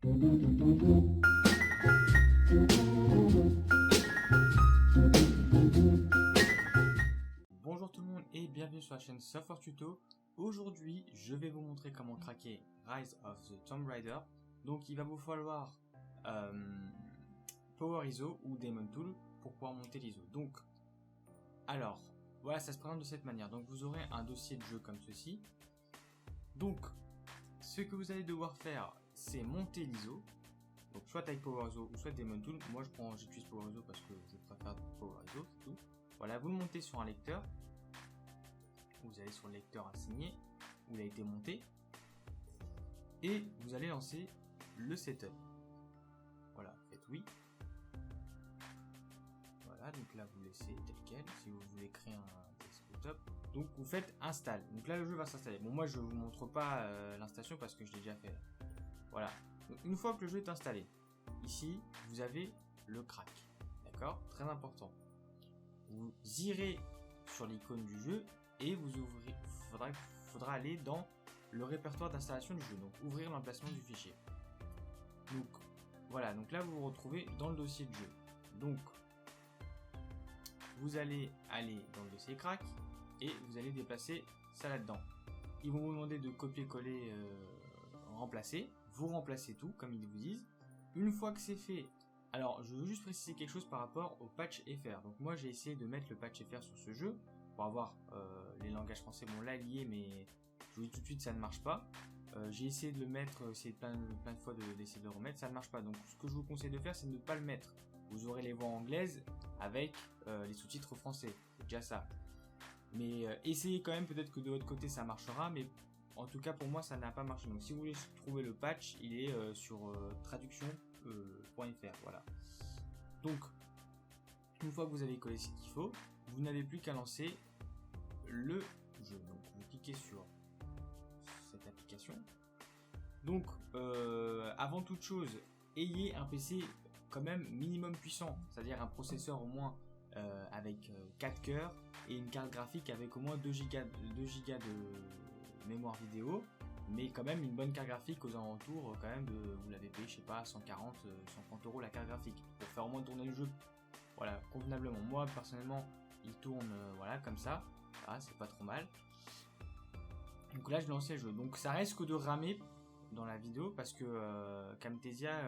Bonjour tout le monde et bienvenue sur la chaîne Software Tuto. Aujourd'hui, je vais vous montrer comment craquer Rise of the Tomb Raider. Donc il va vous falloir Power ISO ou Daemon Tool pour pouvoir monter l'ISO. Donc, alors, voilà, ça se présente de cette manière. Donc vous aurez un dossier de jeu comme ceci. Donc, ce que vous allez devoir faire, c'est monter l'ISO. Donc soit avec Power ISO ou soit Daemon Tool. Moi j'utilise Power ISO parce que je préfère Power ISO, c'est tout. Voilà, vous le montez sur un lecteur. Vous allez sur le lecteur assigné où il a été monté et vous allez lancer le setup. Voilà, faites oui. Voilà, donc là vous laissez tel quel. Si vous voulez créer un desktop, donc vous faites install. Donc là le jeu va s'installer. Bon, moi je vous montre pas l'installation parce que je l'ai déjà fait. Voilà. Donc, une fois que le jeu est installé, ici vous avez le crack. D'accord, très important. Vous irez sur l'icône du jeu et vous ouvrez, faudra aller dans le répertoire d'installation du jeu, donc ouvrir l'emplacement du fichier. Donc voilà, donc là vous vous retrouvez dans le dossier de jeu. Donc vous allez aller dans le dossier crack et vous allez déplacer ça là-dedans. Ils vont vous demander de copier-coller, remplacer. Vous remplacez tout comme ils vous disent. Une fois que c'est fait, alors je veux juste préciser quelque chose par rapport au patch FR. Donc moi j'ai essayé de mettre le patch FR sur ce jeu pour avoir les langages français. Bon là lié, mais je vous dis tout de suite ça ne marche pas. J'ai essayé de le mettre, essayé plein de fois d'essayer de le remettre, ça ne marche pas. Donc ce que je vous conseille de faire, c'est de ne pas le mettre. Vous aurez les voix anglaises avec les sous-titres français, c'est déjà ça. Mais essayez quand même, peut-être que de votre côté ça marchera, mais en tout cas pour moi ça n'a pas marché. Donc si vous voulez trouver le patch, il est sur traduction.fr. Voilà. Donc une fois que vous avez collé ce qu'il faut, vous n'avez plus qu'à lancer le jeu. Donc vous cliquez sur cette application. Donc avant toute chose, ayez un PC quand même minimum puissant, c'est-à-dire un processeur au moins avec 4 cœurs et une carte graphique avec au moins 2 Go de mémoire vidéo, mais quand même une bonne carte graphique aux alentours quand même de, vous l'avez payé, je sais pas, 140 € la carte graphique pour faire au moins tourner le jeu, voilà, convenablement. Moi personnellement il tourne voilà comme ça, voilà, c'est pas trop mal. Donc là je lançais le jeu, donc ça risque de ramer dans la vidéo parce que Camtasia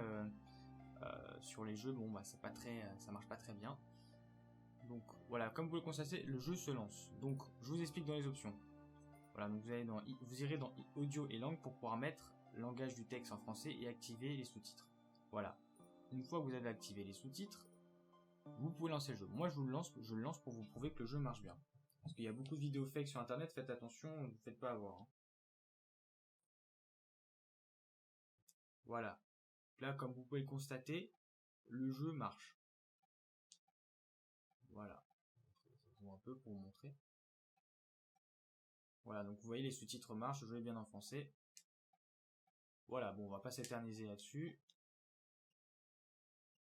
sur les jeux, bon bah c'est pas très, ça marche pas très bien. Donc voilà, comme vous le constatez, le jeu se lance. Donc je vous explique dans les options. Voilà, donc vous irez dans audio et langue pour pouvoir mettre langage du texte en français et activer les sous-titres. Voilà. Une fois que vous avez activé les sous-titres, vous pouvez lancer le jeu. Moi je le lance pour vous prouver que le jeu marche bien. Parce qu'il y a beaucoup de vidéos fake sur internet, faites attention, ne vous faites pas avoir. Hein. Voilà. Là, comme vous pouvez le constater, le jeu marche. Voilà. Je vous un peu pour vous montrer. Voilà, donc vous voyez les sous-titres marchent, le jeu est bien en français. Voilà, bon, on va pas s'éterniser là-dessus.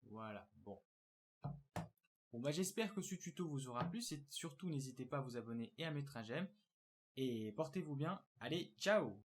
Voilà, bon. Bon, bah j'espère que ce tuto vous aura plu. Et surtout, n'hésitez pas à vous abonner et à mettre un j'aime. Et portez-vous bien. Allez, ciao!